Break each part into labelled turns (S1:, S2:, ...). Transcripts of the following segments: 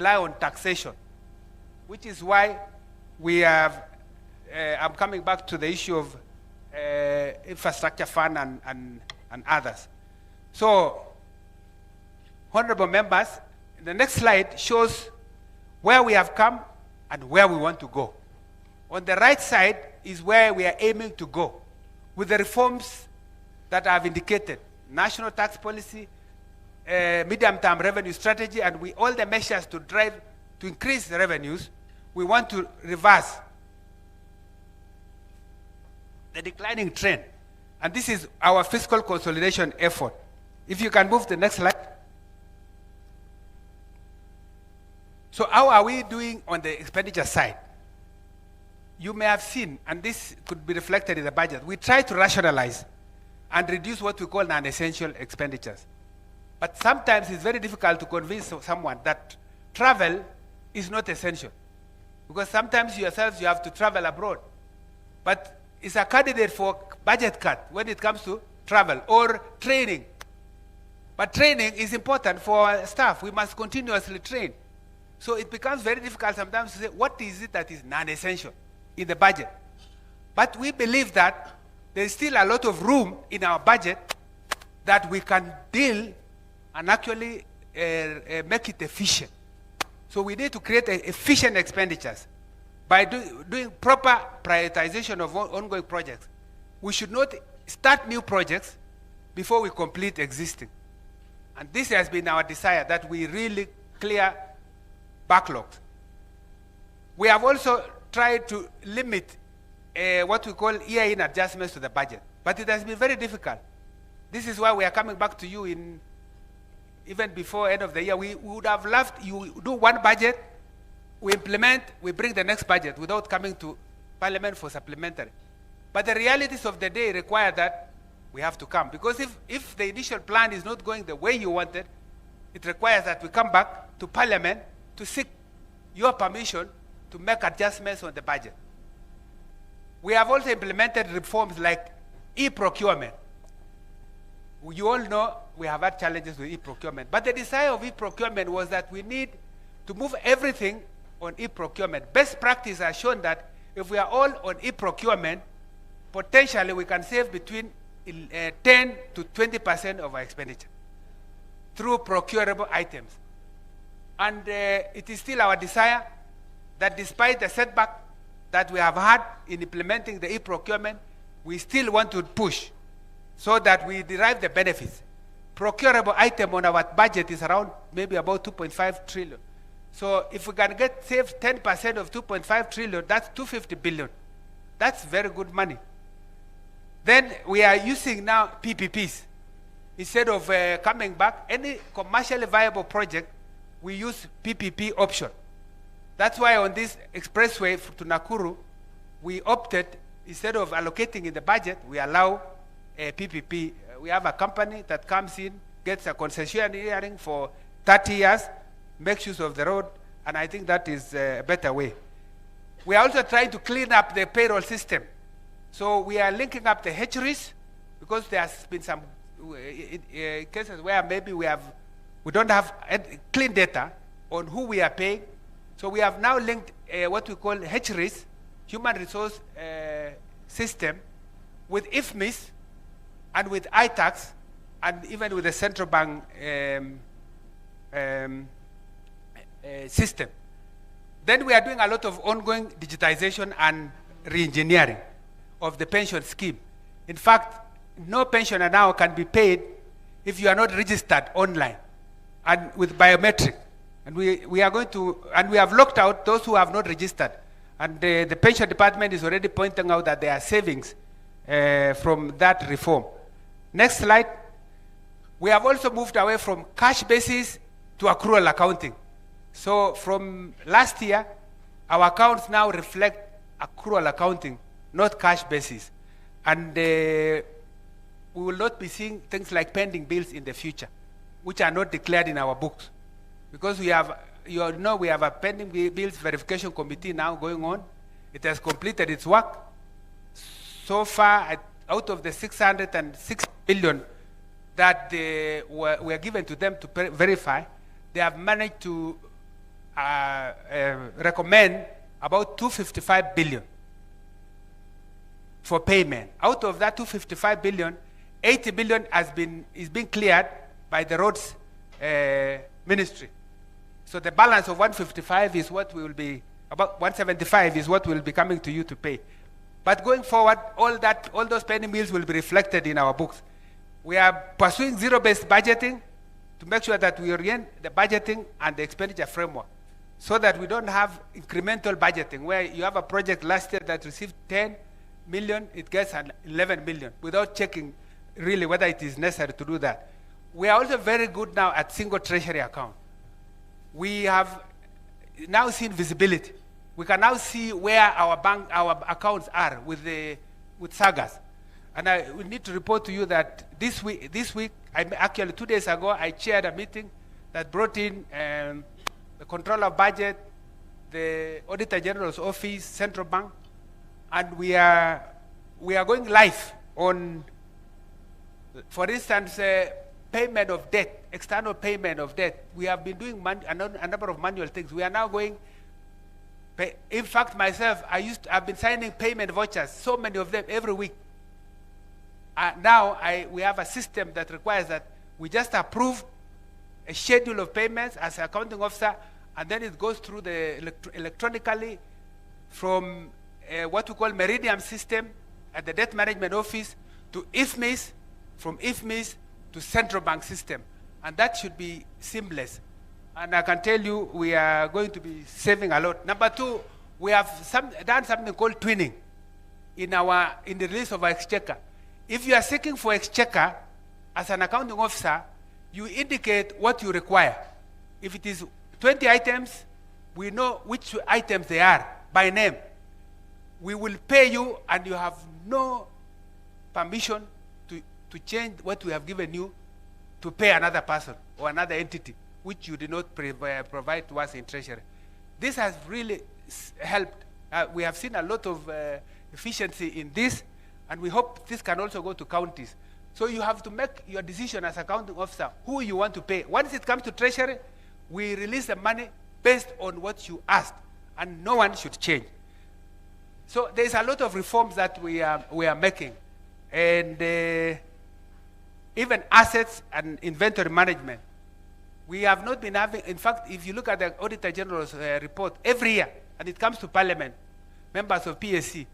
S1: rely on taxation, which is why we have, I'm coming back to the issue of infrastructure fund and others. So, honorable members, the next slide shows where we have come and where we want to go. On the right side is where we are aiming to go with the reforms that I've indicated: national tax policy, medium-term revenue strategy, and all the measures to drive to increase the revenues. We want to reverse the declining trend, and this is our fiscal consolidation effort. If you can move the next slide. So how are we doing on the expenditure side? You may have seen, and this could be reflected in the budget, we try to rationalize and reduce what we call non-essential expenditures. But sometimes it's very difficult to convince someone that travel is not essential. Because sometimes yourselves you have to travel abroad. But it's a candidate for budget cut when it comes to travel or training. But training is important for our staff. We must continuously train. So it becomes very difficult sometimes to say, what is it that is non-essential in the budget? But we believe that there is still a lot of room in our budget that we can deal and actually make it efficient. So we need to create efficient expenditures by doing proper prioritization of ongoing projects. We should not start new projects before we complete existing. And this has been our desire, that we really clear backlogs. We have also tried to limit what we call year-in adjustments to the budget, but it has been very difficult. This is why we are coming back to you even before end of the year. We would have loved you do one budget, we implement, we bring the next budget without coming to Parliament for supplementary. But the realities of the day require that we have to come, because if the initial plan is not going the way you wanted, it requires that we come back to Parliament to seek your permission to make adjustments on the budget. We have also implemented reforms like e-procurement. You all know we have had challenges with e-procurement, but the desire of e-procurement was that we need to move everything on e-procurement. Best practice has shown that if we are all on e-procurement, potentially we can save between 10 to 20% of our expenditure through procurable items. And it is still our desire that despite the setback that we have had in implementing the e-procurement, we still want to push so that we derive the benefits. Procurable item on our budget is around maybe about 2.5 trillion. So if we can save 10% of 2.5 trillion, that's 250 billion. That's very good money. Then we are using now PPPs. Instead of coming back, any commercially viable project, we use PPP option. That's why on this expressway to Nakuru, we opted, instead of allocating in the budget, we allow a PPP. We have a company that comes in, gets a concession hearing for 30 years, makes use of the road, and I think that is a better way. We are also trying to clean up the payroll system. So we are linking up the hatcheries, because there has been some cases where maybe we don't have clean data on who we are paying. So we have now linked what we call hatcheries, human resource system, with IFMIS and with iTax, and even with the central bank system. Then we are doing a lot of ongoing digitization and re-engineering of the pension scheme. In fact, no pensioner now can be paid if you are not registered online and with biometric. And we are going to, and we have locked out those who have not registered. And the pension department is already pointing out that there are savings from that reform. Next slide. We have also moved away from cash basis to accrual accounting. So from last year, our accounts now reflect accrual accounting, not cash basis. And we will not be seeing things like pending bills in the future, which are not declared in our books. Because we have, you know, we have a pending bills verification committee now going on. It has completed its work. So far, out of the 606 billion that were given to them to verify, they have managed to recommend about 255 billion for payment. Out of that 255 billion, 80 billion is being cleared by the roads ministry. So the balance of 155 is what we will be, about 175 is what will be coming to you to pay. But going forward, all those pending bills will be reflected in our books. We are pursuing zero-based budgeting to make sure that we orient the budgeting and the expenditure framework so that we don't have incremental budgeting where you have a project last year that received 10 million, it gets an 11 million without checking really whether it is necessary to do that. We are also very good now at single treasury account. We have now seen visibility. We can now see where our accounts are with SAGAs. And we need to report to you that this week, actually 2 days ago, I chaired a meeting that brought in the controller of budget, the Auditor General's office, Central Bank, and we are going live on, for instance, payment of debt, external payment of debt. We have been doing a number of manual things. We are now going. In fact, myself, I've been signing payment vouchers, so many of them every week. Now we have a system that requires that we just approve a schedule of payments as an accounting officer, and then it goes through the electronically from what we call Meridian system at the debt management office to IFMIS, from IFMIS to central bank system, and that should be seamless. And I can tell you, we are going to be saving a lot. Number two, we have done something called twinning in the release of our exchequer. If you are seeking for exchequer as an accounting officer, you indicate what you require. If it is 20 items, we know which items they are by name. We will pay you, and you have no permission to change what we have given you to pay another person or another entity, which you did not provide to us in Treasury. This has really helped. We have seen a lot of efficiency in this, and we hope this can also go to counties. So you have to make your decision as accounting officer who you want to pay. Once it comes to Treasury, we release the money based on what you asked, and no one should change. So there's a lot of reforms that we are making, and even assets and inventory management. We have not been having, in fact, if you look at the Auditor General's report every year, and it comes to Parliament, members of PSC,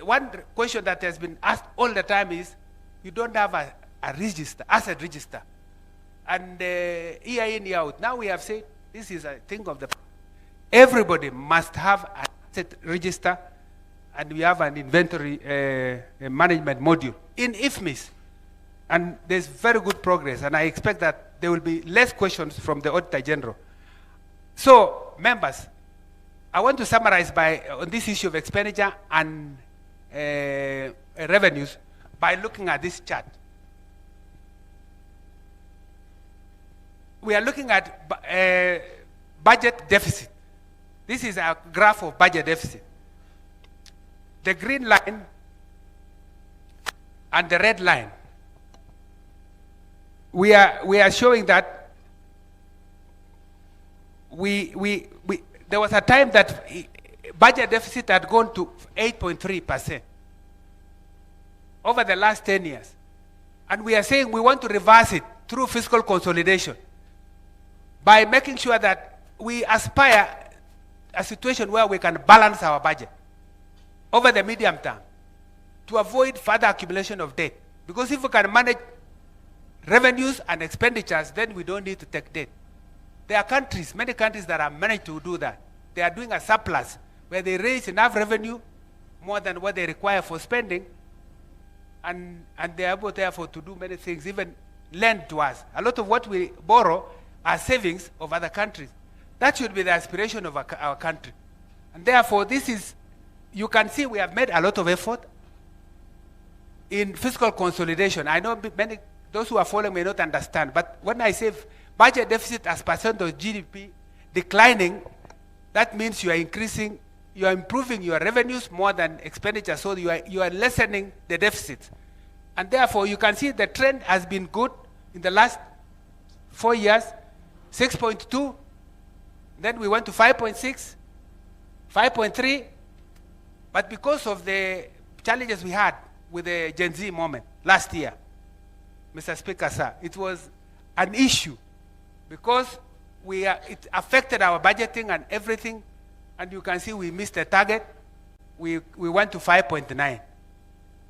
S1: one question that has been asked all the time is, you don't have a register, asset register, and year in, year out. Now we have said, this is a thing of the, everybody must have an asset register, and we have an inventory management module in IFMIS. And there's very good progress, and I expect that there will be less questions from the Auditor General. So, members, I want to summarize on this issue of expenditure and revenues by looking at this chart. We are looking at budget deficit. This is a graph of budget deficit. The green line and the red line. We are showing that there was a time that budget deficit had gone to 8.3% over the last 10 years. And we are saying we want to reverse it through fiscal consolidation by making sure that we aspire a situation where we can balance our budget over the medium term to avoid further accumulation of debt. Because if we can manage revenues and expenditures, then we don't need to take debt. There are countries, many countries that have managed to do that. They are doing a surplus where they raise enough revenue, more than what they require for spending, and they are able therefore to do many things, even lend to us. A lot of what we borrow are savings of other countries. That should be the aspiration of our country. And therefore, this is, you can see we have made a lot of effort in fiscal consolidation. I know those who are following may not understand, but when I say budget deficit as percent of GDP declining, that means you are increasing, you are improving your revenues more than expenditure, so you are lessening the deficit. And therefore, you can see the trend has been good in the last 4 years, 6.2, Then we went to 5.6, 5.3. But because of the challenges we had with the Gen Z moment last year, Mr. Speaker, sir, it was an issue because it affected our budgeting and everything. And you can see we missed the target. We went to 5.9.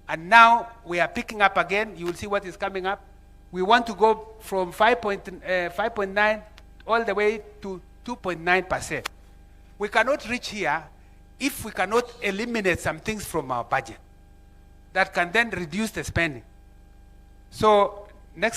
S1: And now we are picking up again. You will see what is coming up. We want to go from 5.9 all the way to 2.9%. We cannot reach here if we cannot eliminate some things from our budget that can then reduce the spending. So next slide.